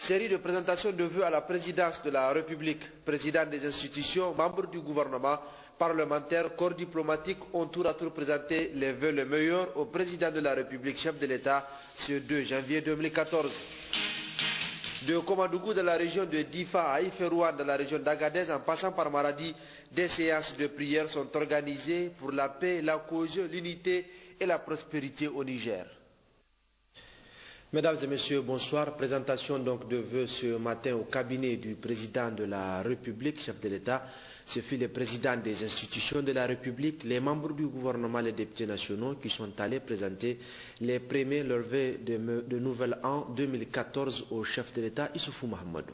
Série de présentations de vœux à la présidence de la République, président des institutions, membres du gouvernement, parlementaires, corps diplomatique ont tour à tour présenté les vœux les meilleurs au président de la République, chef de l'État, ce 2 janvier 2014. De Komadougou dans la région de Difa à Iferouane dans la région d'Agadez en passant par Maradi, des séances de prière sont organisées pour la paix, la cohésion, l'unité et la prospérité au Niger. Mesdames et messieurs, bonsoir. Présentation donc de vœux ce matin au cabinet du président de la République, chef de l'État. Ce fut les présidents des institutions de la République, les membres du gouvernement, les députés nationaux qui sont allés présenter les premiers leurs vœux de nouvel an 2014 au chef de l'État, Issoufou Mahamadou.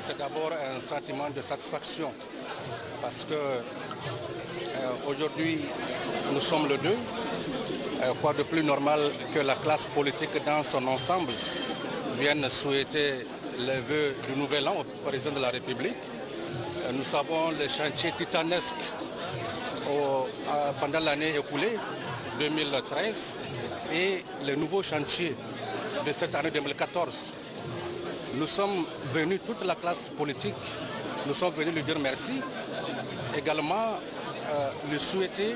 C'est d'abord un sentiment de satisfaction parce que aujourd'hui nous sommes le 2. Quoi de plus normal que la classe politique dans son ensemble vienne souhaiter les vœux du nouvel an au président de la République. Nous savons les chantiers titanesques pendant l'année écoulée 2013 et les nouveaux chantiers de cette année 2014. Nous sommes venus, toute la classe politique, nous sommes venus lui dire merci, également lui souhaiter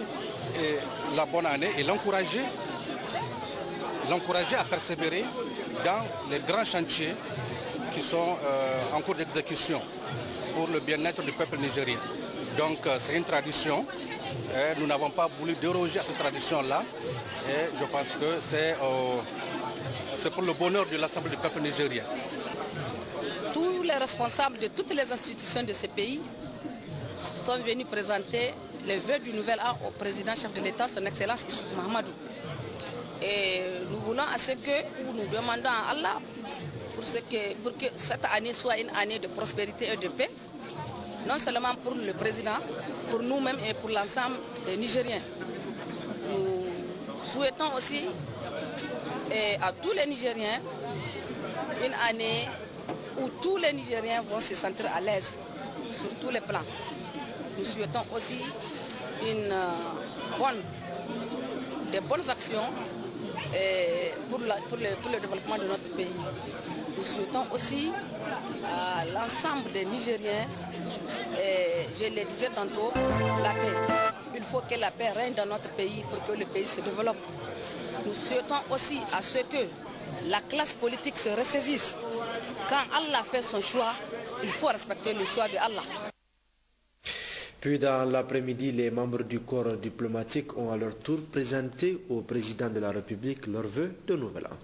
la bonne année et l'encourager à persévérer dans les grands chantiers qui sont en cours d'exécution pour le bien-être du peuple nigérien. Donc c'est une tradition, nous n'avons pas voulu déroger à cette tradition-là et je pense que c'est pour le bonheur de l'ensemble du peuple nigérien. Tous les responsables de toutes les institutions de ce pays sont venus présenter les vœux du nouvel an au président chef de l'État, son Excellence Issoufou Mahamadou. Et nous voulons à ce que, nous demandons à Allah pour que cette année soit une année de prospérité et de paix, non seulement pour le président, pour nous-mêmes et pour l'ensemble des Nigériens. Nous souhaitons aussi à tous les Nigériens une année où tous les Nigériens vont se sentir à l'aise sur tous les plans. Nous souhaitons aussi des bonnes actions pour le développement de notre pays. Nous souhaitons aussi à l'ensemble des Nigériens, je le disais tantôt, la paix. Il faut que la paix règne dans notre pays pour que le pays se développe. Nous souhaitons aussi à ce que la classe politique se ressaisisse. Quand Allah fait son choix, il faut respecter le choix de Allah. Puis dans l'après-midi, les membres du corps diplomatique ont à leur tour présenté au président de la République leurs vœux de nouvel an.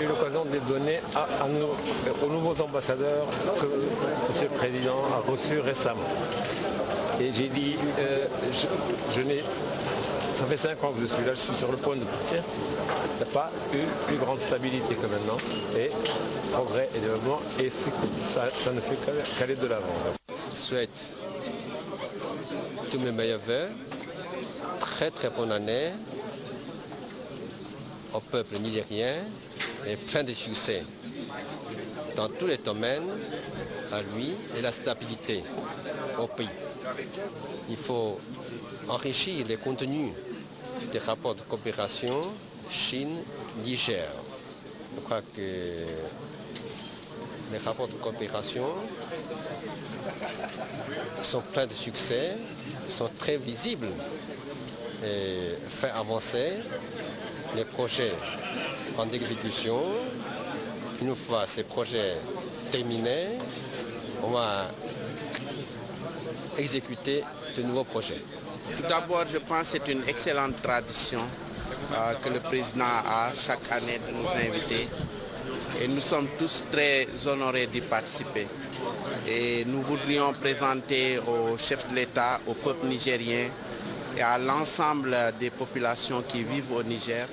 J'ai eu l'occasion de les donner aux nouveaux ambassadeurs que M. le Président a reçus récemment. Et j'ai dit, ça fait 5 ans que je suis là, je suis sur le point de partir. Il n'y a pas eu plus grande stabilité que maintenant. Et progrès et développement, et ça ne fait qu'aller de l'avant. Je souhaite tous mes meilleurs vœux, très bonne année au peuple nigérien et plein de succès dans tous les domaines à lui et la stabilité au pays. Il faut enrichir les contenus des rapports de coopération Chine-Niger. Je crois que les rapports de coopération sont pleins de succès, sont très visibles et font avancer les projets en exécution. Une fois ces projets terminés, on va exécuter de nouveaux projets. Tout d'abord, je pense que c'est une excellente tradition que le président a chaque année de nous inviter. Et nous sommes tous très honorés d'y participer. Et nous voudrions présenter au chef de l'État, au peuple nigérien et à l'ensemble des populations qui vivent au Niger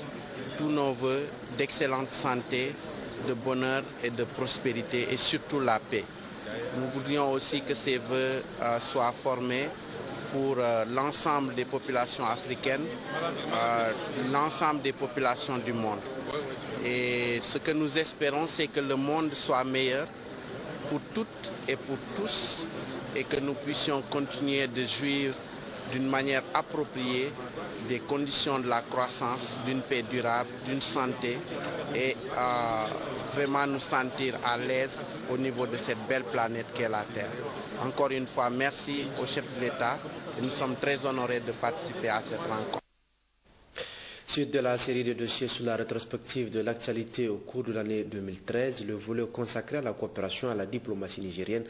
tous nos vœux d'excellente santé, de bonheur et de prospérité et surtout la paix. Nous voudrions aussi que ces vœux soient formés pour l'ensemble des populations africaines, l'ensemble des populations du monde. Et ce que nous espérons, c'est que le monde soit meilleur pour toutes et pour tous et que nous puissions continuer de jouir d'une manière appropriée des conditions de la croissance, d'une paix durable, d'une santé et vraiment nous sentir à l'aise au niveau de cette belle planète qu'est la Terre. Encore une fois, merci au chef de l'État et nous sommes très honorés de participer à cette rencontre. Suite de la série de dossiers sur la rétrospective de l'actualité au cours de l'année 2013, le volet consacré à la coopération à la diplomatie nigérienne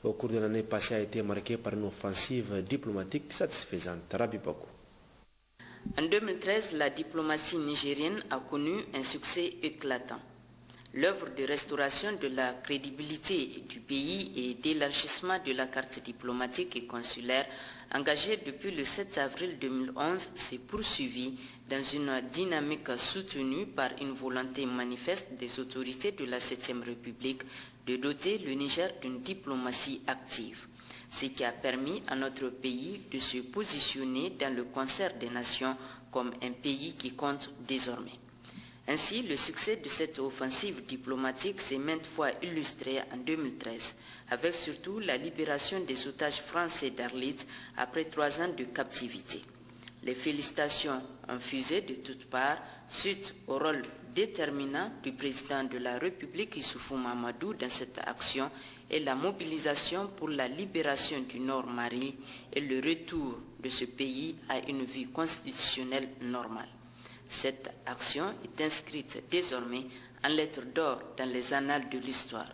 au cours de l'année passée a été marqué par une offensive diplomatique satisfaisante. Rabi Bakou. En 2013, la diplomatie nigérienne a connu un succès éclatant. L'œuvre de restauration de la crédibilité du pays et d'élargissement de la carte diplomatique et consulaire engagée depuis le 7 avril 2011 s'est poursuivie dans une dynamique soutenue par une volonté manifeste des autorités de la 7e République de doter le Niger d'une diplomatie active, ce qui a permis à notre pays de se positionner dans le concert des nations comme un pays qui compte désormais. Ainsi, le succès de cette offensive diplomatique s'est maintes fois illustré en 2013, avec surtout la libération des otages français d'Arlit après 3 ans de captivité. Les félicitations ont fusé de toutes parts suite au rôle déterminant du président de la République Issoufou Mahamadou dans cette action et la mobilisation pour la libération du Nord Mali et le retour de ce pays à une vie constitutionnelle normale. Cette action est inscrite désormais en lettres d'or dans les annales de l'histoire.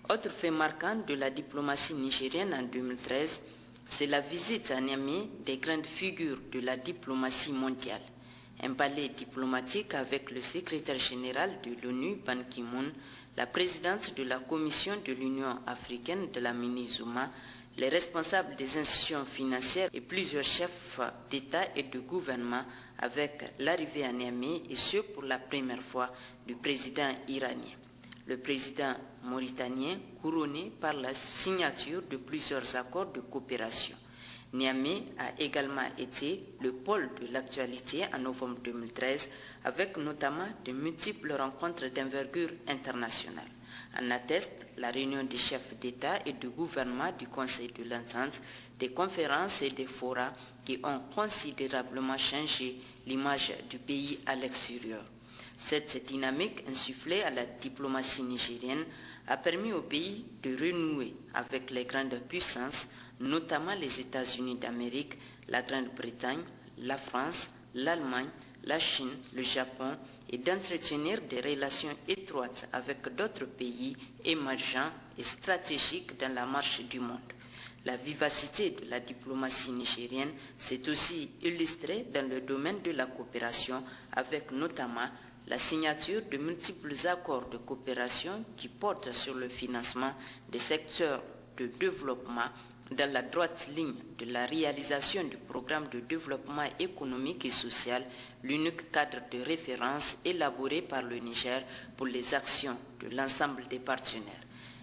Autre fait marquant de la diplomatie nigérienne en 2013, c'est la visite à Niamey des grandes figures de la diplomatie mondiale. Un ballet diplomatique avec le secrétaire général de l'ONU, Ban Ki-moon, la présidente de la Commission de l'Union africaine de la Minizuma, les responsables des institutions financières et plusieurs chefs d'État et de gouvernement avec l'arrivée à Niamey et ce pour la première fois du président iranien. Le président mauritanien couronné par la signature de plusieurs accords de coopération. Niamey a également été le pôle de l'actualité en novembre 2013 avec notamment de multiples rencontres d'envergure internationale. En atteste la réunion des chefs d'État et de gouvernement du Conseil de l'Entente, des conférences et des forats qui ont considérablement changé l'image du pays à l'extérieur. Cette dynamique insufflée à la diplomatie nigérienne a permis au pays de renouer avec les grandes puissances, notamment les États-Unis d'Amérique, la Grande-Bretagne, la France, l'Allemagne, la Chine, le Japon et d'entretenir des relations étroites avec d'autres pays émergents et stratégiques dans la marche du monde. La vivacité de la diplomatie nigérienne s'est aussi illustrée dans le domaine de la coopération avec notamment la signature de multiples accords de coopération qui portent sur le financement des secteurs de développement dans la droite ligne de la réalisation du programme de développement économique et social, l'unique cadre de référence élaboré par le Niger pour les actions de l'ensemble des partenaires.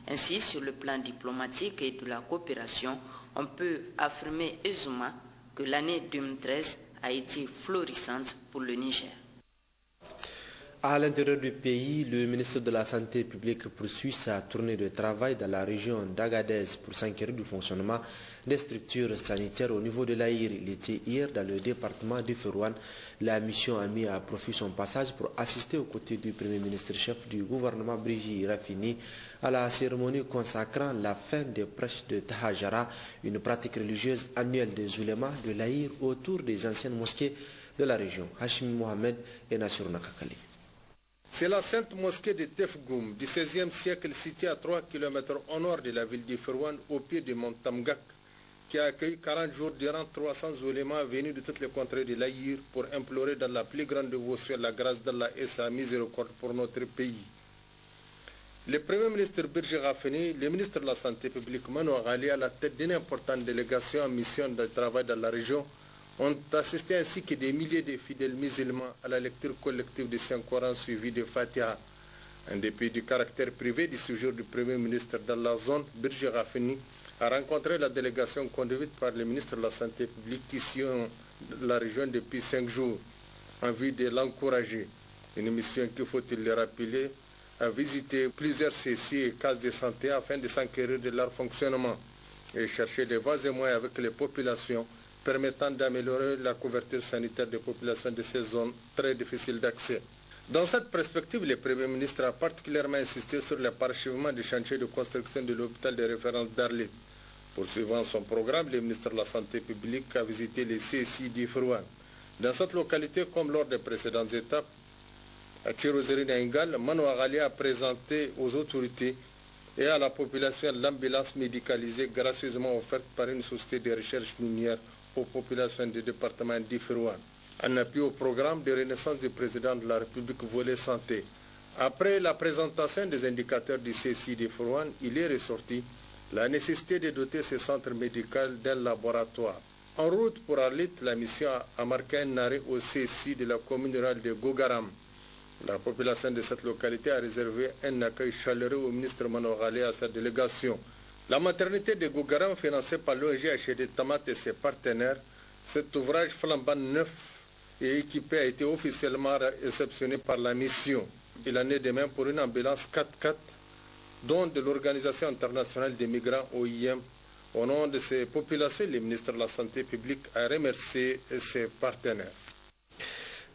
Ainsi, sur le plan diplomatique et de la coopération, on peut affirmer aisément que l'année 2013 a été florissante pour le Niger. À l'intérieur du pays, le ministre de la Santé publique poursuit sa tournée de travail dans la région d'Agadez pour s'enquérir du fonctionnement des structures sanitaires au niveau de l'Aïr. Il était hier dans le département du Ferrouane. La mission a mis à profit son passage pour assister aux côtés du Premier ministre chef du gouvernement Brigi Rafini à la cérémonie consacrant la fin des prêches de Tahajara, une pratique religieuse annuelle des oulémas de l'Aïr autour des anciennes mosquées de la région. Hashim Mohamed et Nassir Nakakali. C'est la sainte mosquée de Tefgoum du XVIe siècle située à 3 km au nord de la ville de Ferrouane au pied du mont Tamgak qui a accueilli 40 jours durant 300 oulémas venus de toutes les contrées de l'Aïr pour implorer dans la plus grande dévotion la grâce d'Allah et sa miséricorde pour notre pays. Le Premier ministre Birji Rafini, le ministre de la Santé publique Mano Ghali à la tête d'une importante délégation en mission de travail dans la région ont assisté ainsi que des milliers de fidèles musulmans à la lecture collective du Saint-Coran suivi de Fatiha. En dépit du caractère privé du séjour du Premier ministre dans la zone, Birji Rafini a rencontré la délégation conduite par le ministre de la Santé publique ici dans la région depuis 5 jours, en vue de l'encourager. Une mission qu'il faut-il le rappeler, a visité plusieurs CCI et cases de santé afin de s'enquérir de leur fonctionnement et chercher les voies et moyens avec les populations permettant d'améliorer la couverture sanitaire des populations de ces zones très difficiles d'accès. Dans cette perspective, le Premier ministre a particulièrement insisté sur le parachèvement du chantier de construction de l'hôpital de référence d'Arlit. Poursuivant son programme, le ministre de la Santé publique a visité les CSI d'Ifrouane. Dans cette localité, comme lors des précédentes étapes, à Tirozérine et Ingal, Manoa Ghali a présenté aux autorités et à la population l'ambulance médicalisée gracieusement offerte par une société de recherche minière aux populations du département d'Ifirouane, en appui au programme de renaissance du président de la République volet santé. Après la présentation des indicateurs du CSI d'Ifirouane, il est ressorti la nécessité de doter ce centre médical d'un laboratoire. En route pour Arlit, la mission a marqué un arrêt au CSI de la commune rurale de Gogaram. La population de cette localité a réservé un accueil chaleureux au ministre Manoa Ghali et à sa délégation. La maternité de Gogaram, financée par l'ONG HD Tamat et ses partenaires, cet ouvrage flambant neuf et équipé a été officiellement réceptionné par la mission. Il en est de même pour une ambulance 4x4, dont de l'Organisation internationale des migrants OIM. Au nom de ces populations, le ministre de la Santé publique a remercié ses partenaires.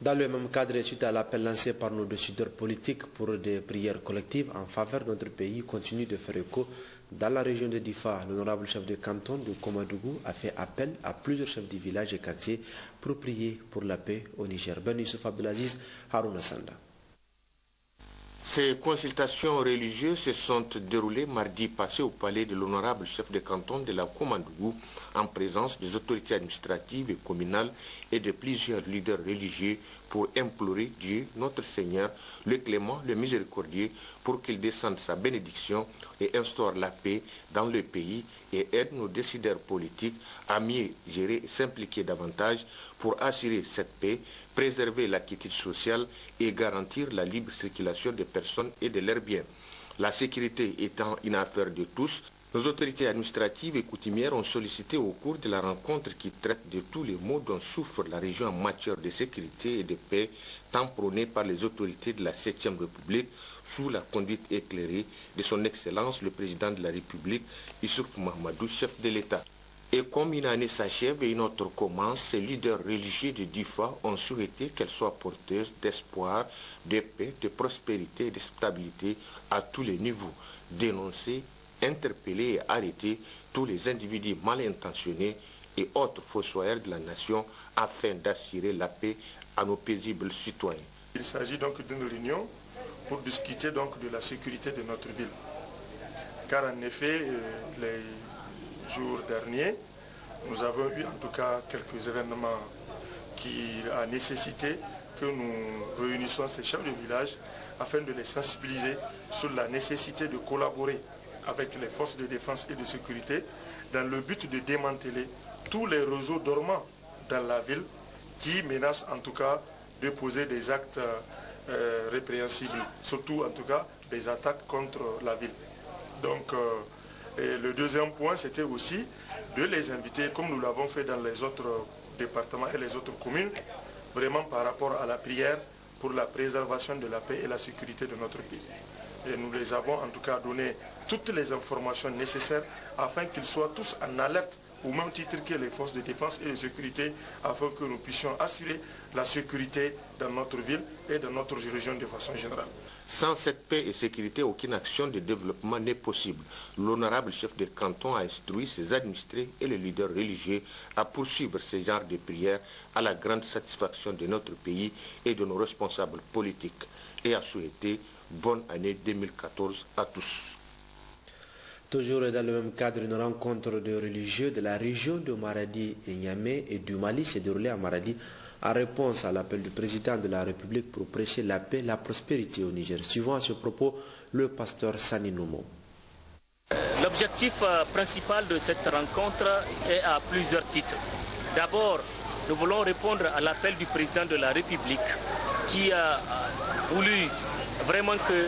Dans le même cadre, suite à l'appel lancé par nos décideurs politiques pour des prières collectives en faveur de notre pays, continue de faire écho dans la région de Difa. L'honorable chef de canton de Komadougou a fait appel à plusieurs chefs de villages et quartiers pour prier pour la paix au Niger. Ben Youssouf Abdelaziz, Harouna Sanda. Ces consultations religieuses se sont déroulées mardi passé au palais de l'honorable chef de canton de la Komadougou en présence des autorités administratives et communales et de plusieurs leaders religieux pour implorer Dieu, notre Seigneur, le clément, le miséricordieux, pour qu'il descende sa bénédiction et instaure la paix dans le pays et aide nos décideurs politiques à mieux gérer et s'impliquer davantage pour assurer cette paix, préserver la quiétude sociale et garantir la libre circulation des personnes et de leurs biens. La sécurité étant une affaire de tous, nos autorités administratives et coutumières ont sollicité au cours de la rencontre qui traite de tous les maux dont souffre la région en matière de sécurité et de paix, tant prônée par les autorités de la 7e République sous la conduite éclairée de son Excellence le Président de la République, Issoufou Mahamadou, chef de l'État. Et comme une année s'achève et une autre commence, ces leaders religieux de Difa ont souhaité qu'elle soit porteuse d'espoir, de paix, de prospérité et de stabilité à tous les niveaux, dénoncer, interpeller et arrêter tous les individus mal intentionnés et autres fossoyeurs de la nation afin d'assurer la paix à nos paisibles citoyens. Il s'agit donc d'une réunion pour discuter donc de la sécurité de notre ville. Car en effet, les jours derniers, nous avons eu en tout cas quelques événements qui ont nécessité que nous réunissions ces chefs de village afin de les sensibiliser sur la nécessité de collaborer avec les forces de défense et de sécurité dans le but de démanteler tous les réseaux dormants dans la ville qui menacent en tout cas de poser des actes répréhensibles, surtout en tout cas des attaques contre la ville. Donc le deuxième point, c'était aussi de les inviter, comme nous l'avons fait dans les autres départements et les autres communes, vraiment par rapport à la prière pour la préservation de la paix et la sécurité de notre pays. Et nous les avons en tout cas donné toutes les informations nécessaires afin qu'ils soient tous en alerte au même titre que les forces de défense et de sécurité afin que nous puissions assurer la sécurité dans notre ville et dans notre région de façon générale. Sans cette paix et sécurité, aucune action de développement n'est possible. L'honorable chef de canton a instruit ses administrés et les leaders religieux à poursuivre ce genre de prières à la grande satisfaction de notre pays et de nos responsables politiques et a souhaité bonne année 2014 à tous. Toujours dans le même cadre, une rencontre de religieux de la région de Maradi et Niamey et du Mali s'est déroulée à Maradi en réponse à l'appel du président de la République pour prêcher la paix et la prospérité au Niger. Suivant à ce propos, le pasteur Sani Noumo. L'objectif principal de cette rencontre est à plusieurs titres. D'abord, nous voulons répondre à l'appel du président de la République qui a voulu vraiment que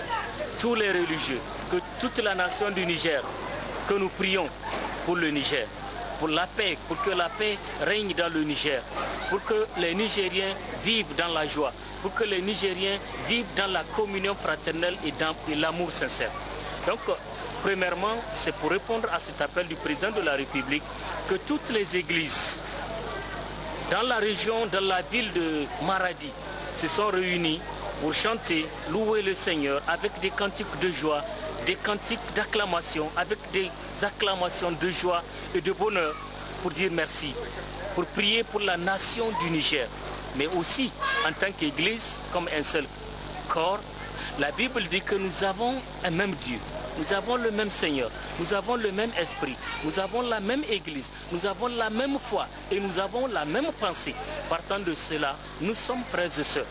tous les religieux, que toute la nation du Niger, que nous prions pour le Niger, pour la paix, pour que la paix règne dans le Niger, pour que les Nigériens vivent dans la joie, pour que les Nigériens vivent dans la communion fraternelle et dans l'amour sincère. Donc, premièrement, c'est pour répondre à cet appel du président de la République que toutes les églises dans la région, dans la ville de Maradi, se sont réunies pour chanter, louer le Seigneur avec des cantiques de joie, des cantiques d'acclamation, avec des acclamations de joie et de bonheur pour dire merci, pour prier pour la nation du Niger, mais aussi en tant qu'Église, comme un seul corps. La Bible dit que nous avons un même Dieu, nous avons le même Seigneur, nous avons le même esprit, nous avons la même Église, nous avons la même foi et nous avons la même pensée. Partant de cela, nous sommes frères et sœurs.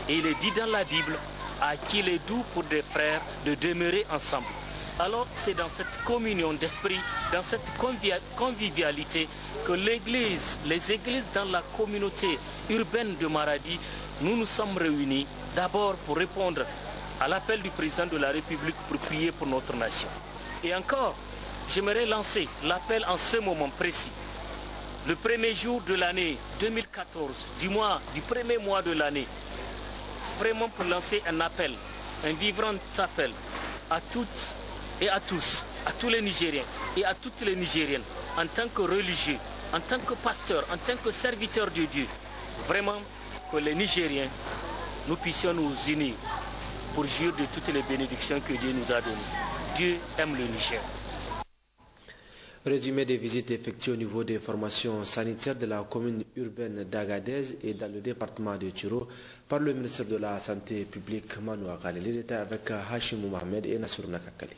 Et il est dit dans la Bible, à qui il est doux pour des frères de demeurer ensemble. Alors c'est dans cette communion d'esprit, dans cette convivialité que l'Église, les églises dans la communauté urbaine de Maradi, nous nous sommes réunis d'abord pour répondre à l'appel du président de la République pour prier pour notre nation. Et encore, j'aimerais lancer l'appel en ce moment précis. Le premier jour de l'année 2014, du premier mois de l'année, vraiment pour lancer un appel, un vibrant appel à toutes et à tous, à tous les Nigériens et à toutes les Nigériennes, en tant que religieux, en tant que pasteur, en tant que serviteur de Dieu, vraiment que les Nigériens, nous puissions nous unir pour jouir de toutes les bénédictions que Dieu nous a données. Dieu aime le Niger. Résumé des visites effectuées au niveau des formations sanitaires de la commune urbaine d'Agadez et dans le département de Tiro par le ministre de la Santé publique Manoua Khalil. Il était avec Hashim Mohamed et Nassour Nakakali.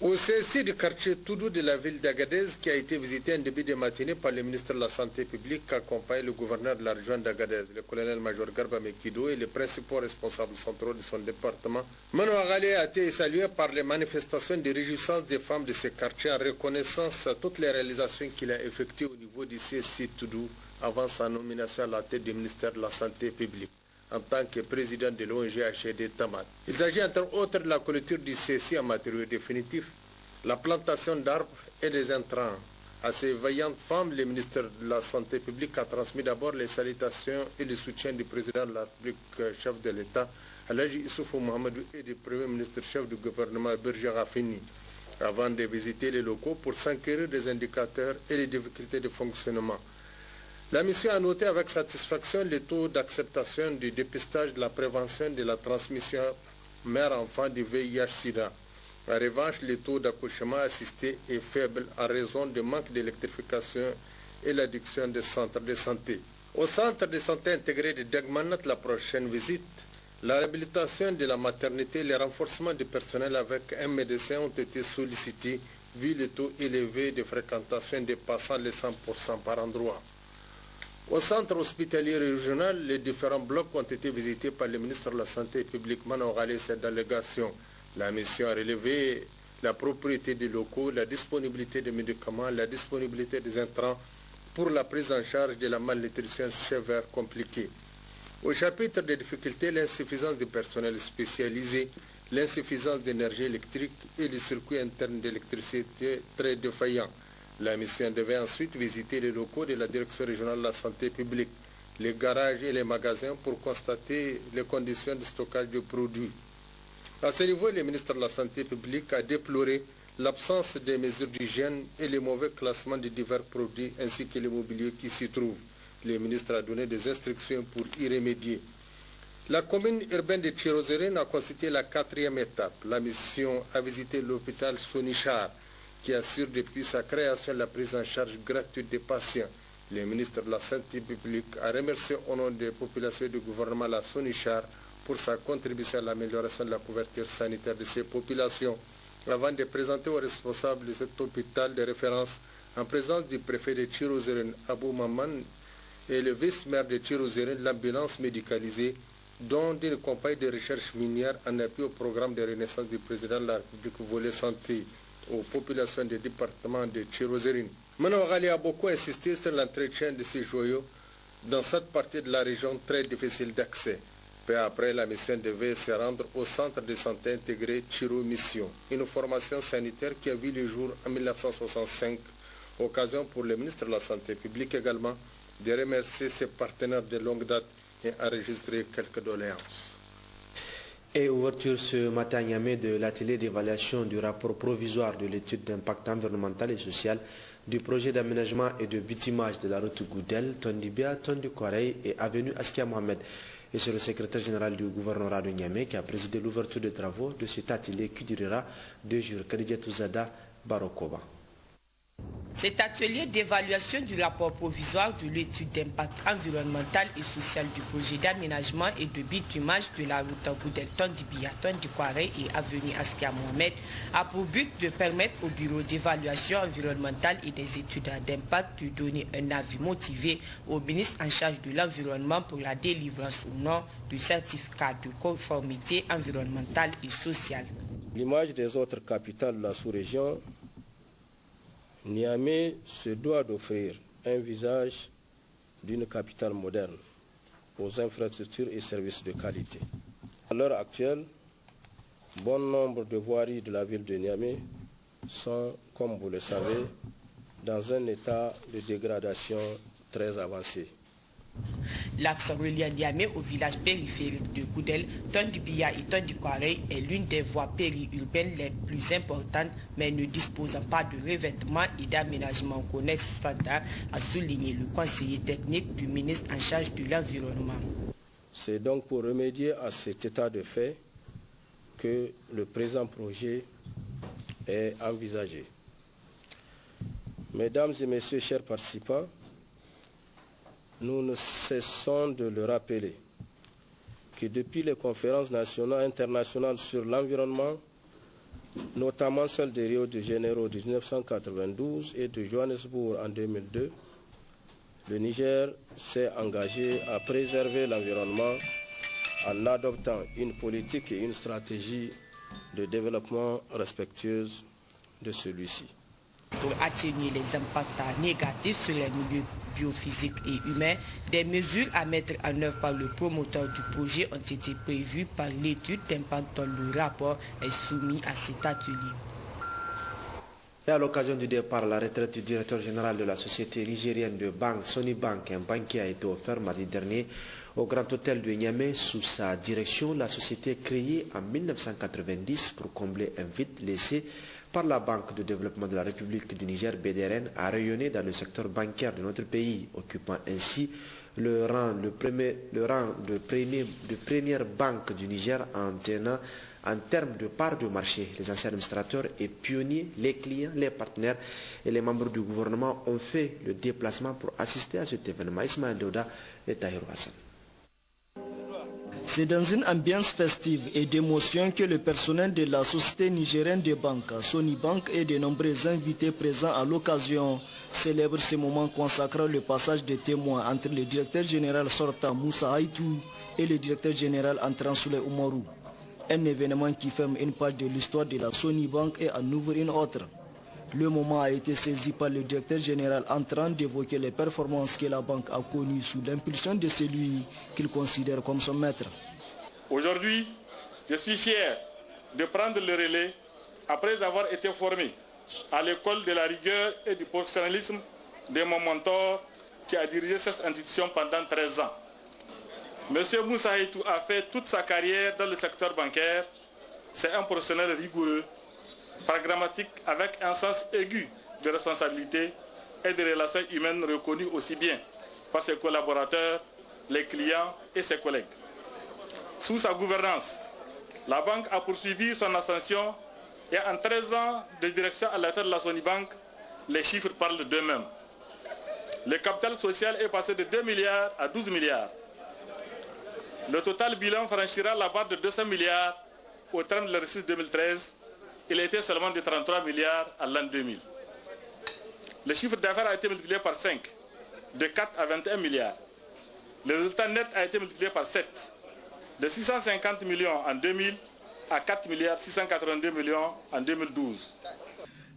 Au CSI du quartier Toudou de la ville d'Agadez, qui a été visité en début de matinée par le ministre de la Santé publique, accompagné le gouverneur de la région d'Agadez, le colonel-major Garba Mekido et les principaux responsables centraux de son département. Manoua Khalil a été salué par les manifestations de réjouissance des femmes de ce quartier en reconnaissance à toutes les réalisations qu'il a effectuées au niveau du CSI Toudou avant sa nomination à la tête du ministère de la Santé publique en tant que président de l'ONG HED Tamad. Il s'agit entre autres de la clôture du CSI en matériaux définitifs, la plantation d'arbres et des intrants. À ces vaillantes femmes, le ministre de la Santé publique a transmis d'abord les salutations et le soutien du président de la République, chef de l'État, Alhaji Issoufou Mohamedou, et du premier ministre chef du gouvernement, Berger Rafini, avant de visiter les locaux pour s'enquérir des indicateurs et des difficultés de fonctionnement. La mission a noté avec satisfaction le taux d'acceptation du dépistage de la prévention de la transmission mère-enfant du VIH-Sida. En revanche, le taux d'accouchement assisté est faible en raison du manque d'électrification et l'addiction des centres de santé. Au centre de santé intégré de Dagmanat, la prochaine visite, la réhabilitation de la maternité et le renforcement du personnel avec un médecin ont été sollicités vu le taux élevé de fréquentation dépassant les 100% par endroit. Au centre hospitalier régional, les différents blocs ont été visités par le ministre de la Santé publique Manoua Khalil et cette délégation. La mission a relevé la propriété des locaux, la disponibilité des médicaments, la disponibilité des intrants pour la prise en charge de la malnutrition sévère compliquée. Au chapitre des difficultés, l'insuffisance du personnel spécialisé, l'insuffisance d'énergie électrique et les circuits internes d'électricité très défaillants. La mission devait ensuite visiter les locaux de la Direction régionale de la santé publique, les garages et les magasins pour constater les conditions de stockage de produits. À ce niveau, le ministre de la Santé publique a déploré l'absence des mesures d'hygiène et le mauvais classement de divers produits ainsi que le mobilier qui s'y trouve. Le ministre a donné des instructions pour y remédier. La commune urbaine de Tirozérine a constitué la 4e étape. La mission a visité l'hôpital Sonichar, qui assure depuis sa création la prise en charge gratuite des patients. Le ministre de la Santé publique a remercié au nom des populations du gouvernement la Sonichar pour sa contribution à l'amélioration de la couverture sanitaire de ces populations, avant de présenter aux responsables de cet hôpital de référence, en présence du préfet de Tirozérine, Abou Maman, et le vice-maire de Tirozérine, l'ambulance médicalisée, dont une compagnie de recherche minière en appui au programme de renaissance du président de la République volet santé aux populations des départements de Tirozérine. Manoua Khalil a beaucoup insisté sur l'entretien de ces joyaux dans cette partie de la région très difficile d'accès. Peu après, la mission devait se rendre au centre de santé intégré Tiro Mission, une formation sanitaire qui a vu le jour en 1965, occasion pour le ministre de la Santé publique également de remercier ses partenaires de longue date et enregistrer quelques doléances. Et ouverture ce matin à Niamey de l'atelier d'évaluation du rapport provisoire de l'étude d'impact environnemental et social du projet d'aménagement et de bitumage de la route Goudel, Tondibia, Tondikouarey et avenue Askia Mohamed. Et c'est le secrétaire général du gouvernorat de Niamey qui a présidé l'ouverture des travaux de cet atelier qui durera 2 jours. Khadija Touzada, Barokoba. Cet atelier d'évaluation du rapport provisoire de l'étude d'impact environnemental et social du projet d'aménagement et de bitumage de la route Goudel-Tondibiya-Tondikouaré et avenue Askia Mohamed a pour but de permettre au bureau d'évaluation environnementale et des études d'impact de donner un avis motivé au ministre en charge de l'environnement pour la délivrance ou non du certificat de conformité environnementale et sociale. L'image des autres capitales de la sous-région, Niamey se doit d'offrir un visage d'une capitale moderne aux infrastructures et services de qualité. À l'heure actuelle, bon nombre de voiries de la ville de Niamey sont, comme vous le savez, dans un état de dégradation très avancé. L'axe reliant Niamey au village périphérique de Goudel, Tondibiya et Tondikouaré est l'une des voies périurbaines les plus importantes, mais ne disposant pas de revêtement et d'aménagement connexe standard, a souligné le conseiller technique du ministre en charge de l'environnement. C'est donc pour remédier à cet état de fait que le présent projet est envisagé. Mesdames et messieurs, chers participants, nous ne cessons de le rappeler que depuis les conférences nationales et internationales sur l'environnement, notamment celle de Rio de Janeiro de 1992 et de Johannesburg en 2002, le Niger s'est engagé à préserver l'environnement en adoptant une politique et une stratégie de développement respectueuse de celui-ci. Pour atténuer les impacts négatifs sur les milieux biophysiques et humains, des mesures à mettre en œuvre par le promoteur du projet ont été prévues par l'étude d'impact dont le rapport est soumis à cet atelier. Et à l'occasion du départ à la retraite du directeur général de la société nigérienne de banque Sony Bank, un banquier a été offert mardi dernier au Grand Hôtel de Niamey. Sous sa direction, la société créée en 1990 pour combler un vide laissé par la Banque de développement de la République du Niger, BDRN, a rayonné dans le secteur bancaire de notre pays, occupant ainsi le rang de première banque du Niger en termes de part de marché. Les anciens administrateurs et pionniers, les clients, les partenaires et les membres du gouvernement ont fait le déplacement pour assister à cet événement. Ismaël Douda et Tahirou Hassan. C'est dans une ambiance festive et d'émotion que le personnel de la société nigérienne de banque, Sony Bank, et de nombreux invités présents à l'occasion célèbrent ce moment consacrant le passage de témoins entre le directeur général sortant Moussa Haïtou et le directeur général entrant Souley Oumarou. Un événement qui ferme une page de l'histoire de la Sony Bank et en ouvre une autre. Le moment a été saisi par le directeur général en train d'évoquer les performances que la banque a connues sous l'impulsion de celui qu'il considère comme son maître. Aujourd'hui, je suis fier de prendre le relais après avoir été formé à l'école de la rigueur et du professionnalisme de mon mentor qui a dirigé cette institution pendant 13 ans. Monsieur Moussa Haïtou a fait toute sa carrière dans le secteur bancaire. C'est un professionnel rigoureux, pragmatique, avec un sens aigu de responsabilité et de relations humaines reconnues aussi bien par ses collaborateurs, les clients et ses collègues. Sous sa gouvernance, la banque a poursuivi son ascension et en 13 ans de direction à la tête de la Sony Bank, les chiffres parlent d'eux-mêmes. Le capital social est passé de 2 milliards à 12 milliards. Le total bilan franchira la barre de 200 milliards au terme de l'exercice 2013. Il était seulement de 33 milliards à l'an 2000. Le chiffre d'affaires a été multiplié par 5, de 4 à 21 milliards. Le résultat net a été multiplié par 7, de 650 millions en 2000 à 4 milliards 682 millions en 2012.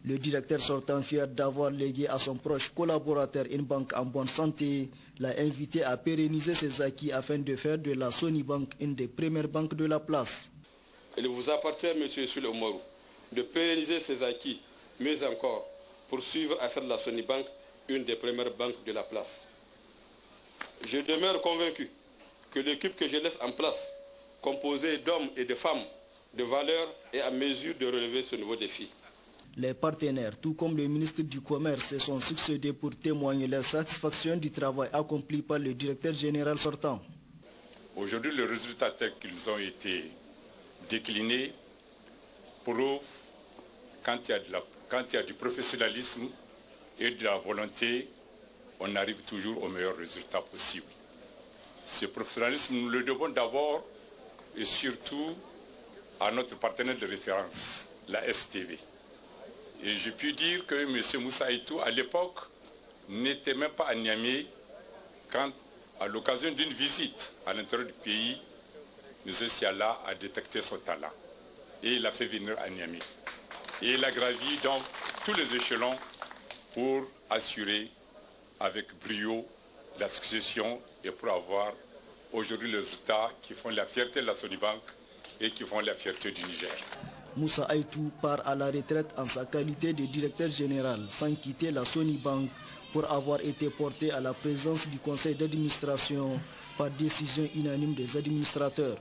Le directeur sortant, fier d'avoir légué à son proche collaborateur une banque en bonne santé, l'a invité à pérenniser ses acquis afin de faire de la Sony Bank une des premières banques de la place. Il vous appartient, M. Souley Oumarou, de pérenniser ses acquis, mieux encore, pour suivre à faire de la Sony Bank une des premières banques de la place. Je demeure convaincu que l'équipe que je laisse en place, composée d'hommes et de femmes de valeur, est à mesure de relever ce nouveau défi. Les partenaires, tout comme le ministre du Commerce, se sont succédés pour témoigner leur satisfaction du travail accompli par le directeur général sortant. Aujourd'hui, les résultats tels qu'ils ont été déclinés prouvent quand il y a du professionnalisme et de la volonté, on arrive toujours au meilleur résultat possible. Ce professionnalisme, nous le devons d'abord et surtout à notre partenaire de référence, la STV. Et je puis dire que M. Moussa Aïtou, à l'époque, n'était même pas à Niamey quand, à l'occasion d'une visite à l'intérieur du pays, M. Siala a détecté son talent. Et il l'a fait venir à Niamey. Et il a gravi donc tous les échelons pour assurer avec brio la succession et pour avoir aujourd'hui les résultats qui font la fierté de la Sonibank et qui font la fierté du Niger. Moussa Aïtou part à la retraite en sa qualité de directeur général sans quitter la Sonibank pour avoir été porté à la présence du conseil d'administration par décision unanime des administrateurs.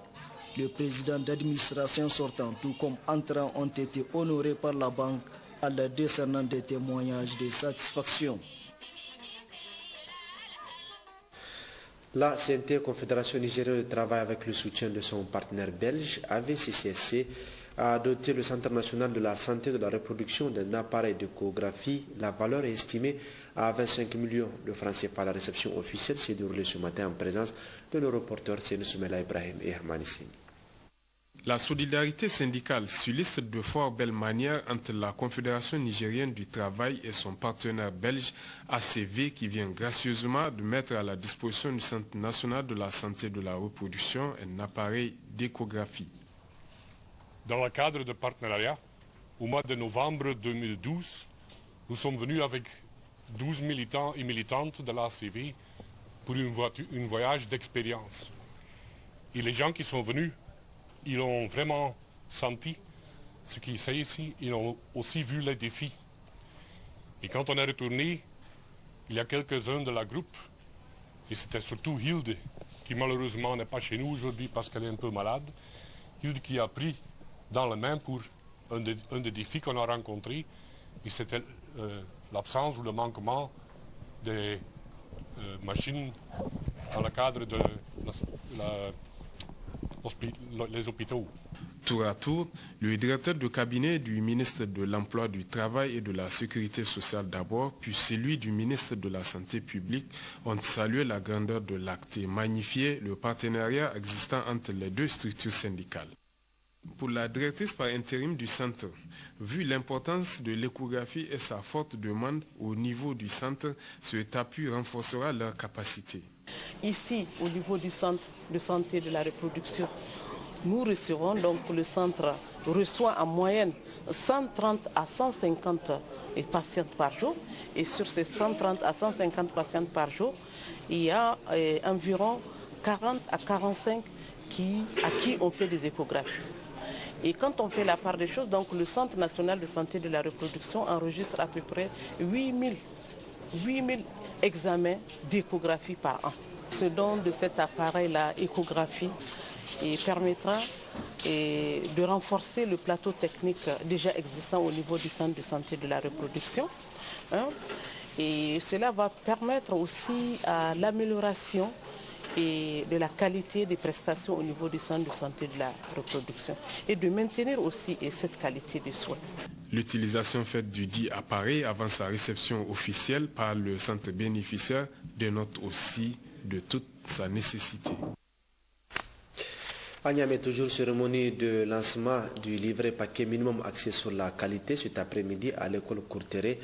Le président d'administration sortant tout comme entrant ont été honorés par la banque en leur décernant des témoignages de satisfaction. La CNT, Confédération nigérienne du travail, avec le soutien de son partenaire belge, AVCCSC, a doté le Centre national de la santé et de la reproduction d'un appareil d'échographie. La valeur est estimée à 25 millions de francs CFA. La réception officielle s'est déroulée ce matin en présence de nos reporters Sénou Soumela Ibrahim et Hamani Seni. La solidarité syndicale s'illustre de fort belle manière entre la Confédération nigérienne du travail et son partenaire belge ACV qui vient gracieusement de mettre à la disposition du Centre national de la santé et de la reproduction un appareil d'échographie. Dans le cadre de partenariat, au mois de novembre 2012, nous sommes venus avec 12 militants et militantes de l'ACV pour un voyage d'expérience. Et les gens qui sont venus, ils ont vraiment senti ce qui s'est ici, ils ont aussi vu les défis. Et quand on est retourné, il y a quelques-uns de la groupe, et c'était surtout Hilde, qui malheureusement n'est pas chez nous aujourd'hui parce qu'elle est un peu malade, Hilde qui a pris dans la main pour un des défis qu'on a rencontrés, et c'était l'absence ou le manquement des machines dans le cadre de les hôpitaux. Tour à tour, le directeur de cabinet du ministre de l'Emploi, du Travail et de la Sécurité sociale d'abord, puis celui du ministre de la Santé publique ont salué la grandeur de l'acte et magnifié le partenariat existant entre les deux structures syndicales. Pour la directrice par intérim du centre, vu l'importance de l'échographie et sa forte demande au niveau du centre, cet appui renforcera leur capacité. Ici, au niveau du centre de santé de la reproduction, nous recevons, donc le centre reçoit en moyenne 130 à 150 patients par jour. Et sur ces 130 à 150 patients par jour, il y a environ 40 à 45 à qui on fait des échographies. Et quand on fait la part des choses, donc le Centre national de santé de la reproduction enregistre à peu près 8000 examens d'échographie par an. Ce don de cet appareil-là, échographie, permettra de renforcer le plateau technique déjà existant au niveau du Centre de santé de la reproduction. Et cela va permettre aussi à l'amélioration et de la qualité des prestations au niveau du centre de santé de la reproduction et de maintenir aussi cette qualité de soins. L'utilisation faite du dit appareil avant sa réception officielle par le centre bénéficiaire dénote aussi de toute sa nécessité. À Niamey, toujours cérémonie de lancement du livret paquet minimum axé sur la qualité cet après-midi à l'école Courterre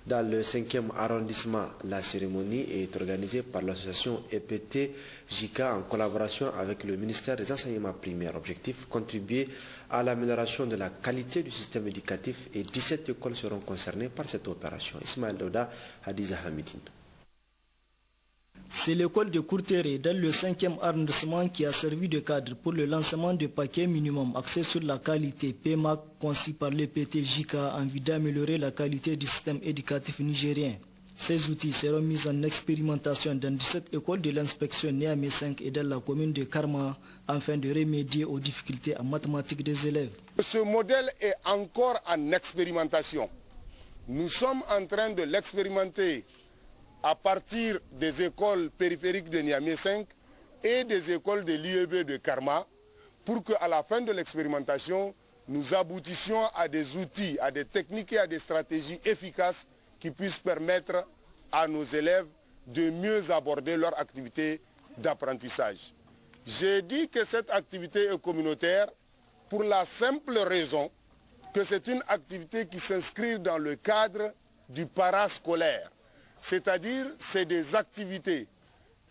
dans le 5e arrondissement. La cérémonie est organisée par l'association EPT-JK en collaboration avec le ministère des Enseignements primaires. Objectif, contribuer à l'amélioration de la qualité du système éducatif et 17 écoles seront concernées par cette opération. Ismaël Dauda, Hadiza Hamidine. C'est l'école de Courterre dans le 5e arrondissement qui a servi de cadre pour le lancement de paquets minimum axés sur la qualité PMAC conçu par l'EPT-JK en vue d'améliorer la qualité du système éducatif nigérien. Ces outils seront mis en expérimentation dans 17 écoles de l'inspection Niamey 5 et dans la commune de Karma afin de remédier aux difficultés en mathématiques des élèves. Ce modèle est encore en expérimentation. Nous sommes en train de l'expérimenter à partir des écoles périphériques de Niamey 5 et des écoles de l'IEB de Karma, pour qu'à la fin de l'expérimentation, nous aboutissions à des outils, à des techniques et à des stratégies efficaces qui puisse permettre à nos élèves de mieux aborder leur activité d'apprentissage. J'ai dit que cette activité est communautaire pour la simple raison que c'est une activité qui s'inscrit dans le cadre du parascolaire. C'est-à-dire, c'est des activités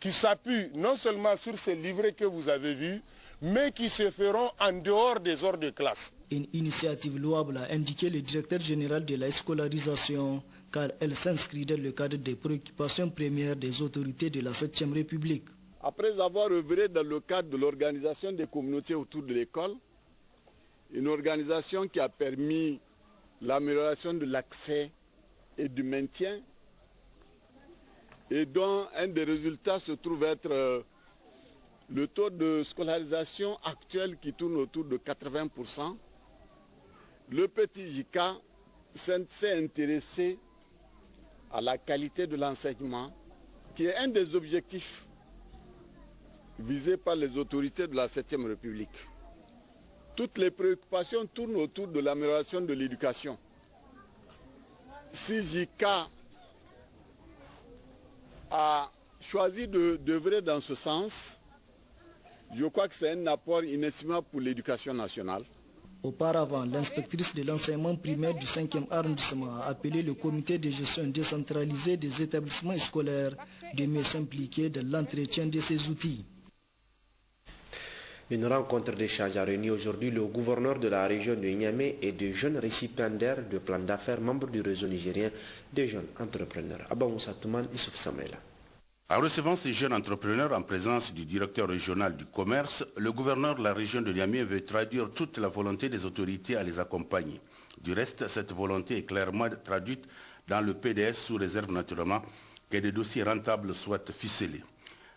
qui s'appuient non seulement sur ces livrets que vous avez vus, mais qui se feront en dehors des heures de classe. Une initiative louable a indiqué le directeur général de la scolarisation, car elle s'inscrit dans le cadre des préoccupations premières des autorités de la 7e République. Après avoir œuvré dans le cadre de l'organisation des communautés autour de l'école, une organisation qui a permis l'amélioration de l'accès et du maintien, et dont un des résultats se trouve être le taux de scolarisation actuel qui tourne autour de 80%, le petit JK s'est intéressé à la qualité de l'enseignement, qui est un des objectifs visés par les autorités de la 7e République. Toutes les préoccupations tournent autour de l'amélioration de l'éducation. Si JK a choisi d'œuvrer dans ce sens, je crois que c'est un apport inestimable pour l'éducation nationale. Auparavant, l'inspectrice de l'enseignement primaire du 5e arrondissement a appelé le comité de gestion décentralisé des établissements scolaires de mieux s'impliquer dans l'entretien de ces outils. Une rencontre d'échange a réuni aujourd'hui le gouverneur de la région de Niamey et de jeunes récipiendaires de plans d'affaires membres du réseau nigérien des jeunes entrepreneurs. Abba Moussa Touman, Issouf Samela. En recevant ces jeunes entrepreneurs en présence du directeur régional du commerce, le gouverneur de la région de Niamey veut traduire toute la volonté des autorités à les accompagner. Du reste, cette volonté est clairement traduite dans le PDS sous réserve naturellement que des dossiers rentables soient ficelés.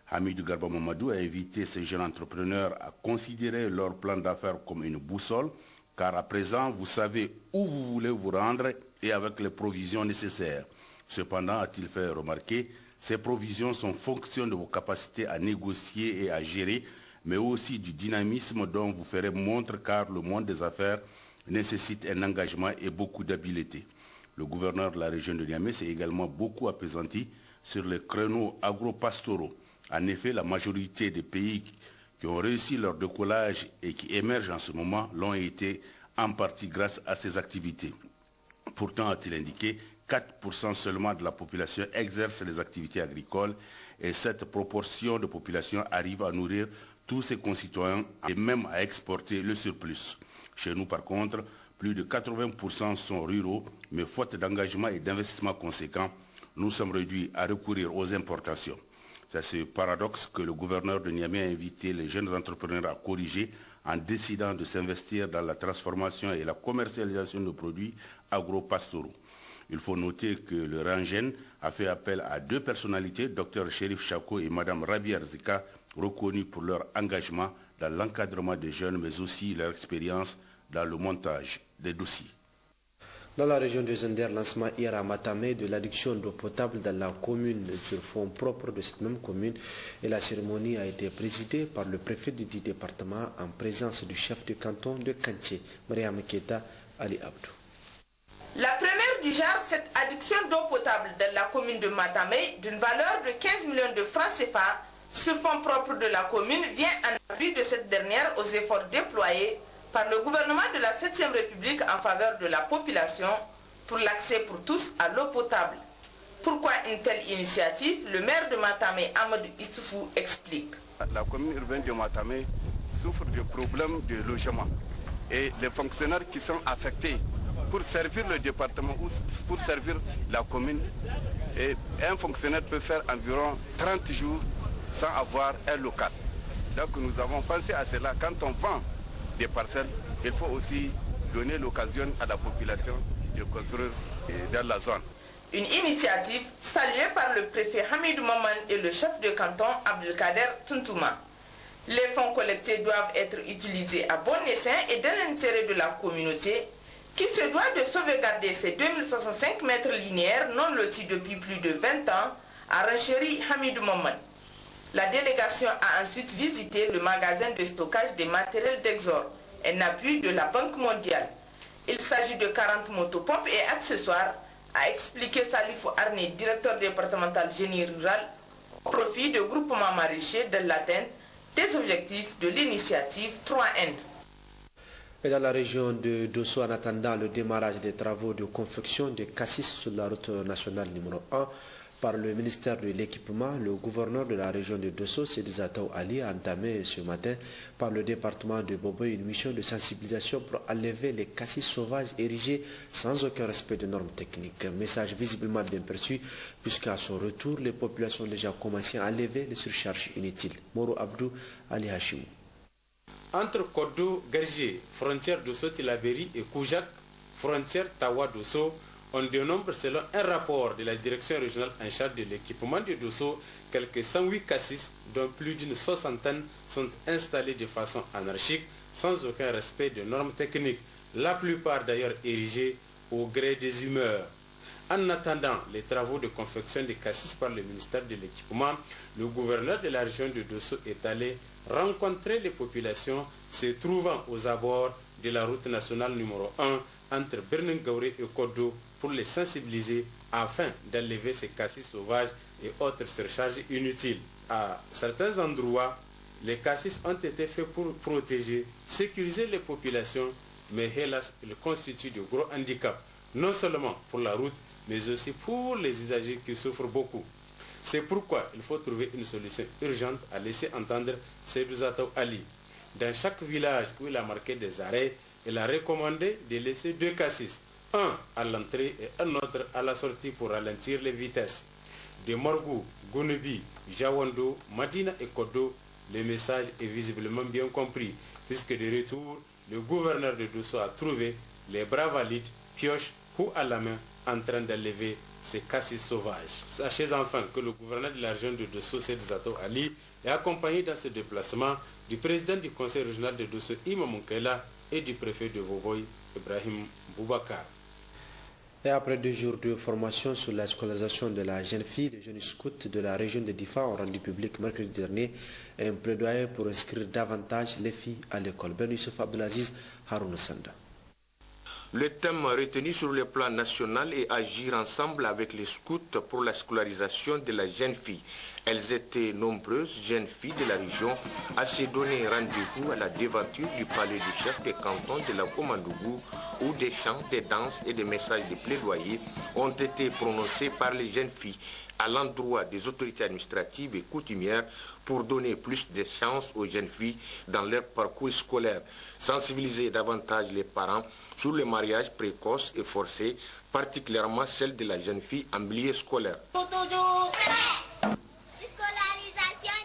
Hamidou Garba Mamadou a invité ces jeunes entrepreneurs à considérer leur plan d'affaires comme une boussole, car à présent, vous savez où vous voulez vous rendre et avec les provisions nécessaires. Cependant, a-t-il fait remarquer, ces provisions sont fonction de vos capacités à négocier et à gérer, mais aussi du dynamisme dont vous ferez montre, car le monde des affaires nécessite un engagement et beaucoup d'habileté. Le gouverneur de la région de Niamey s'est également beaucoup appesanti sur les créneaux agro-pastoraux. En effet, la majorité des pays qui ont réussi leur décollage et qui émergent en ce moment l'ont été en partie grâce à ces activités. Pourtant, a-t-il indiqué, 4% seulement de la population exerce les activités agricoles et cette proportion de population arrive à nourrir tous ses concitoyens et même à exporter le surplus. Chez nous, par contre, plus de 80% sont ruraux, mais faute d'engagement et d'investissement conséquents, nous sommes réduits à recourir aux importations. C'est ce paradoxe que le gouverneur de Niamey a invité les jeunes entrepreneurs à corriger en décidant de s'investir dans la transformation et la commercialisation de produits agro-pastoraux. Il faut noter que le Rangen a fait appel à deux personnalités, Dr Chérif Chako et Mme Rabi Arzika, reconnus pour leur engagement dans l'encadrement des jeunes, mais aussi leur expérience dans le montage des dossiers. Dans la région de Zender, lancement hier à Matamé de l'adduction d'eau potable dans la commune sur fonds propres de cette même commune, et la cérémonie a été présidée par le préfet du département en présence du chef de canton de Kanché, Mariam Keta Ali Abdou. La première du genre, cette adduction d'eau potable dans la commune de Matamé d'une valeur de 15 millions de francs CFA sur fonds propres de la commune vient en appui de cette dernière aux efforts déployés par le gouvernement de la 7e République en faveur de la population pour l'accès pour tous à l'eau potable. Pourquoi une telle initiative? Le maire de Matamé, Amadou Issoufou, explique. La commune urbaine de Matamé souffre de problèmes de logement et les fonctionnaires qui sont affectés pour servir le département ou pour servir la commune, et un fonctionnaire peut faire environ 30 jours sans avoir un local. Donc nous avons pensé à cela. Quand on vend des parcelles, il faut aussi donner l'occasion à la population de construire dans la zone. Une initiative saluée par le préfet Hamidou Maman et le chef de canton Abdelkader Tuntouma. Les fonds collectés doivent être utilisés à bon escient et dans l'intérêt de la communauté qui se doit de sauvegarder ces 2065 mètres linéaires non lotis depuis plus de 20 ans, a renchéri Hamidou Maman. La délégation a ensuite visité le magasin de stockage des matériels d'Exor, un appui de la Banque mondiale. Il s'agit de 40 motopompes et accessoires a expliqué Salifou Arné, directeur départemental génie rural, au profit du groupement maraîcher de l'atteinte des objectifs de l'initiative 3N. Et dans la région de Dosso, en attendant le démarrage des travaux de confection des cassis sur la route nationale numéro 1 par le ministère de l'Équipement, le gouverneur de la région de Dosso, Seydi Zataou Ali, a entamé ce matin par le département de Boboy une mission de sensibilisation pour enlever les cassis sauvages érigés sans aucun respect de normes techniques. Un message visiblement bien perçu puisqu'à son retour, les populations ont déjà commencé à enlever les surcharges inutiles. Moro Abdou Ali Hachimou. Entre Kodo, Gergé, frontière Dosso-Tilaberi et Koujak, frontière Tawa-Dosso, on dénombre selon un rapport de la direction régionale en charge de l'équipement de Dosso, quelques 108 cassis, dont plus d'une soixantaine sont installés de façon anarchique, sans aucun respect de normes techniques, la plupart d'ailleurs érigées au gré des humeurs. En attendant les travaux de confection des cassis par le ministère de l'Équipement, le gouverneur de la région de Dosso est allé rencontrer les populations se trouvant aux abords de la route nationale numéro 1 entre Berningaure et Kodo pour les sensibiliser afin d'enlever ces cassis sauvages et autres surcharges inutiles. À certains endroits, les cassis ont été faits pour protéger, sécuriser les populations, mais hélas, ils constituent de gros handicaps, non seulement pour la route, mais aussi pour les usagers qui souffrent beaucoup. C'est pourquoi il faut trouver une solution urgente à laisser entendre Seydou Zataou Ali. Dans chaque village où il a marqué des arrêts, il a recommandé de laisser 2 cassis, un à l'entrée et un autre à la sortie pour ralentir les vitesses. De Morgou, Gounubi, Jawando, Madina et Kodo, le message est visiblement bien compris, puisque de retour, le gouverneur de Dosso a trouvé les bras valides, pioches ou à la main, en train d'enlever ces cassis sauvages. Sachez enfin que le gouverneur de la région de Dosso, Seydi Zataou Ali, est accompagné dans ce déplacement du président du conseil régional de Dosso, Imam Moukela, et du préfet de Boboy, Ibrahim Boubacar. Et après 2 jours de formation sur la scolarisation de la jeune fille, les jeunes scouts de la région de Difa ont rendu public mercredi dernier un plaidoyer pour inscrire davantage les filles à l'école. Ben Youssef Abdelaziz, Haroun Sanda. Le thème retenu sur le plan national est agir ensemble avec les scouts pour la scolarisation de la jeune fille. Elles étaient nombreuses, jeunes filles de la région, à se donner rendez-vous à la devanture du palais du chef de canton de la Komandougou, où des chants, des danses et des messages de plaidoyer ont été prononcés par les jeunes filles à l'endroit des autorités administratives et coutumières pour donner plus de chances aux jeunes filles dans leur parcours scolaire, sensibiliser davantage les parents sur le mariage précoce et forcé, particulièrement celle de la jeune fille en milieu scolaire. Scolarisation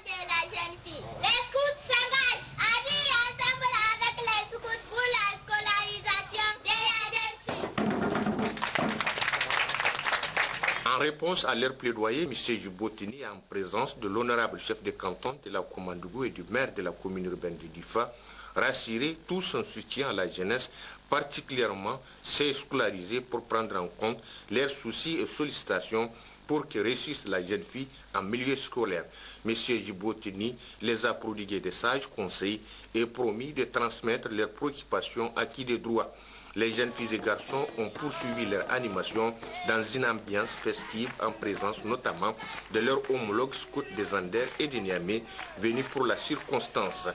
de la jeune fille. Les scouts s'engagent. Agir ensemble avec les scouts pour la scolarisation de la jeune fille. En réponse à leur plaidoyer, M. Djibotini, en présence de l'honorable chef de canton de la Komandougou et du maire de la commune urbaine de Difa, rassurer tout son soutien à la jeunesse, particulièrement ceux scolarisés, pour prendre en compte leurs soucis et sollicitations pour que réussisse la jeune fille en milieu scolaire. M. Djibotini les a prodigués de sages conseils et promis de transmettre leurs préoccupations à qui de droit. Les jeunes filles et garçons ont poursuivi leur animation dans une ambiance festive en présence notamment de leurs homologues scouts des Anders et de Niamey venus pour la circonstance.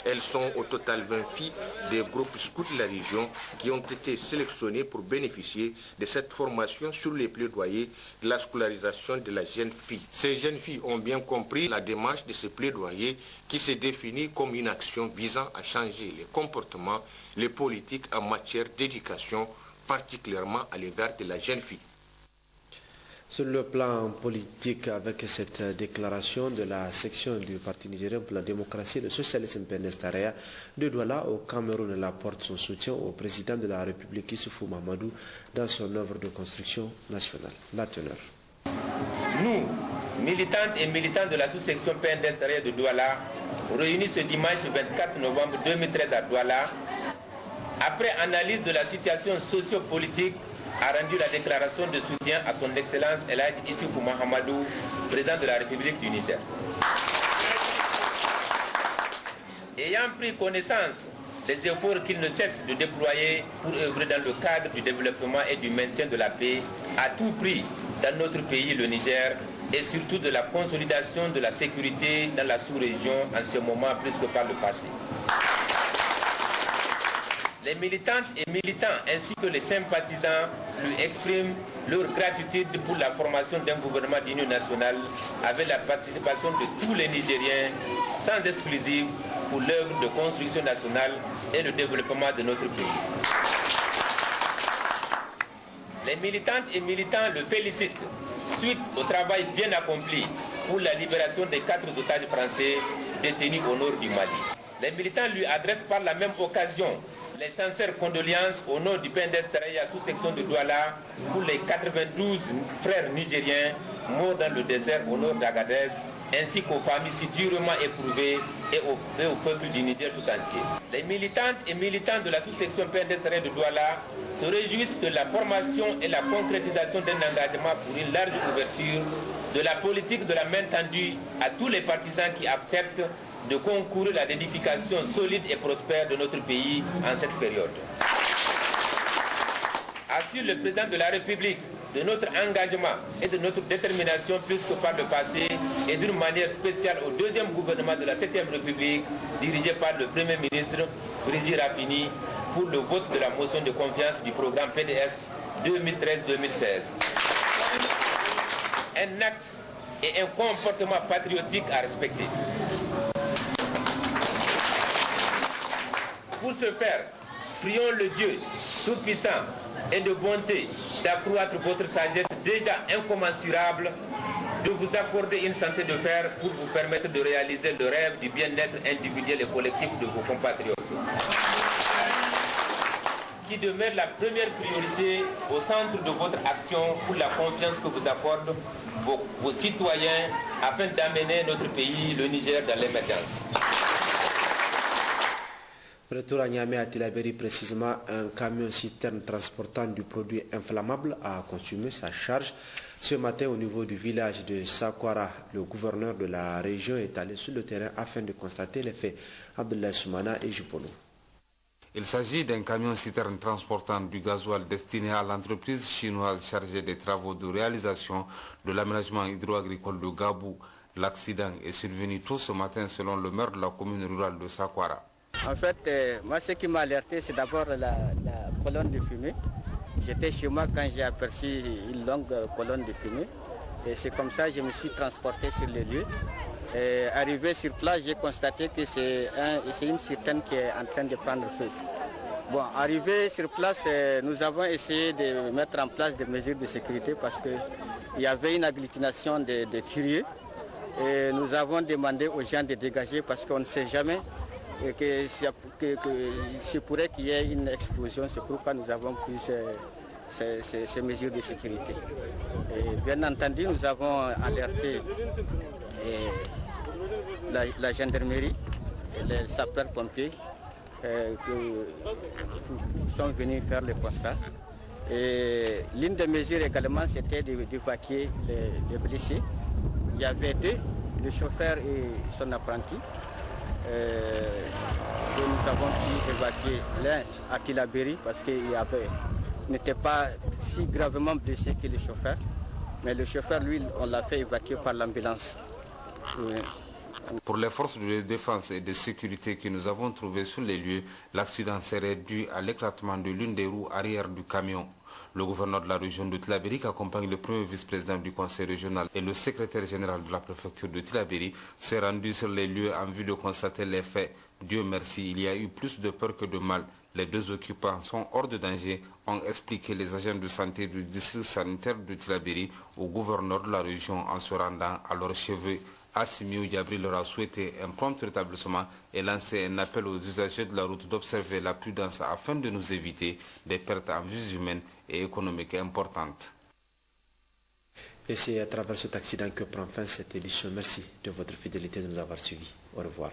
Elles sont au total 20 filles des groupes scouts de la région qui ont été sélectionnées pour bénéficier de cette formation sur les plaidoyers de la scolarisation de la jeune fille. Ces jeunes filles ont bien compris la démarche de ce plaidoyer qui se définit comme une action visant à changer les comportements, les politiques en matière d'éducation, particulièrement à l'égard de la jeune fille. Sur le plan politique, avec cette déclaration de la section du Parti nigérien pour la démocratie et le socialisme PNS Taraya de Douala au Cameroun, elle apporte son soutien au président de la République Issoufou Mahamadou dans son œuvre de construction nationale. La teneur. Nous, militantes et militants de la sous-section PNS Taraya de Douala, réunis ce dimanche 24 novembre 2013 à Douala, après analyse de la situation socio-politique, a rendu la déclaration de soutien à son Excellence El Hadji Issoufou Mahamadou, président de la République du Niger. Ayant pris connaissance les efforts qu'il ne cesse de déployer pour œuvrer dans le cadre du développement et du maintien de la paix à tout prix dans notre pays, le Niger, et surtout de la consolidation de la sécurité dans la sous-région en ce moment plus que par le passé. Les militantes et militants ainsi que les sympathisants lui expriment leur gratitude pour la formation d'un gouvernement d'union nationale avec la participation de tous les Nigériens sans exclusive pour l'œuvre de construction nationale et le développement de notre pays. Les militantes et militants le félicitent suite au travail bien accompli pour la libération des 4 otages français détenus au nord du Mali. Les militants lui adressent par la même occasion les sincères condoléances au nom du PNDS Taraya sous-section de Douala pour les 92 frères nigériens morts dans le désert au nord d'Agadez, ainsi qu'aux familles si durement éprouvées et au peuple du Niger tout entier. Les militantes et militants de la sous-section PNDS Taraya de Douala se réjouissent de la formation et la concrétisation d'un engagement pour une large ouverture de la politique de la main tendue à tous les partisans qui acceptent de concourir à l'édification solide et prospère de notre pays en cette période. Assure le président de la République de notre engagement et de notre détermination plus que par le passé et d'une manière spéciale au deuxième gouvernement de la 7e République dirigé par le Premier ministre Brigitte Raffini pour le vote de la motion de confiance du programme PDS 2013-2016. Un acte et un comportement patriotique à respecter. Pour ce faire, prions le Dieu Tout-Puissant et de bonté d'accroître votre sagesse déjà incommensurable, de vous accorder une santé de fer pour vous permettre de réaliser le rêve du bien-être individuel et collectif de vos compatriotes, qui demeure la première priorité au centre de votre action pour la confiance que vous accordent vos citoyens afin d'amener notre pays, le Niger, dans l'émergence. Retour à Niamey à Tillabéri, précisément, un camion-citerne transportant du produit inflammable a consumé sa charge. Ce matin, au niveau du village de Sakwara, le gouverneur de la région est allé sur le terrain afin de constater les faits. Abdoulaye Soumana et Jupono. Il s'agit d'un camion-citerne transportant du gasoil destiné à l'entreprise chinoise chargée des travaux de réalisation de l'aménagement hydro-agricole de Gabou. L'accident est survenu tôt ce matin selon le maire de la commune rurale de Sakwara. En fait, moi ce qui m'a alerté, c'est d'abord la colonne de fumée. J'étais chez moi quand j'ai aperçu une longue colonne de fumée. Et c'est comme ça que je me suis transporté sur les lieux. Et arrivé sur place, j'ai constaté que c'est une citerne qui est en train de prendre feu. Bon, arrivé sur place, nous avons essayé de mettre en place des mesures de sécurité parce qu'il y avait une agglutination de curieux. Et nous avons demandé aux gens de dégager parce qu'on ne sait jamais que c'est pourrait qu'il y ait une explosion. C'est pourquoi nous avons pris ces mesures de sécurité. Et bien entendu, nous avons alerté la gendarmerie et les sapeurs-pompiers qui sont venus faire le constat. Et l'une des mesures également, c'était d'évacuer les blessés. Il y avait deux, le chauffeur et son apprenti. Et nous avons pu évacuer l'un à Tillabéri parce qu'il n'était pas si gravement blessé que le chauffeur. Mais le chauffeur, lui, on l'a fait évacuer par l'ambulance. Pour les forces de défense et de sécurité que nous avons trouvées sur les lieux, l'accident serait dû à l'éclatement de l'une des roues arrière du camion. Le gouverneur de la région de Tillabéri, qui accompagne le premier vice-président du conseil régional et le secrétaire général de la préfecture de Tillabéri, s'est rendu sur les lieux en vue de constater les faits. Dieu merci, il y a eu plus de peur que de mal. Les deux occupants sont hors de danger, ont expliqué les agents de santé du district sanitaire de Tillabéri au gouverneur de la région en se rendant à leur chevet. Assimi Diabri leur a souhaité un prompt rétablissement et lancé un appel aux usagers de la route d'observer la prudence afin de nous éviter des pertes en vies humaines et économiques importantes. Et c'est à travers cet accident que prend fin cette édition. Merci de votre fidélité de nous avoir suivis. Au revoir.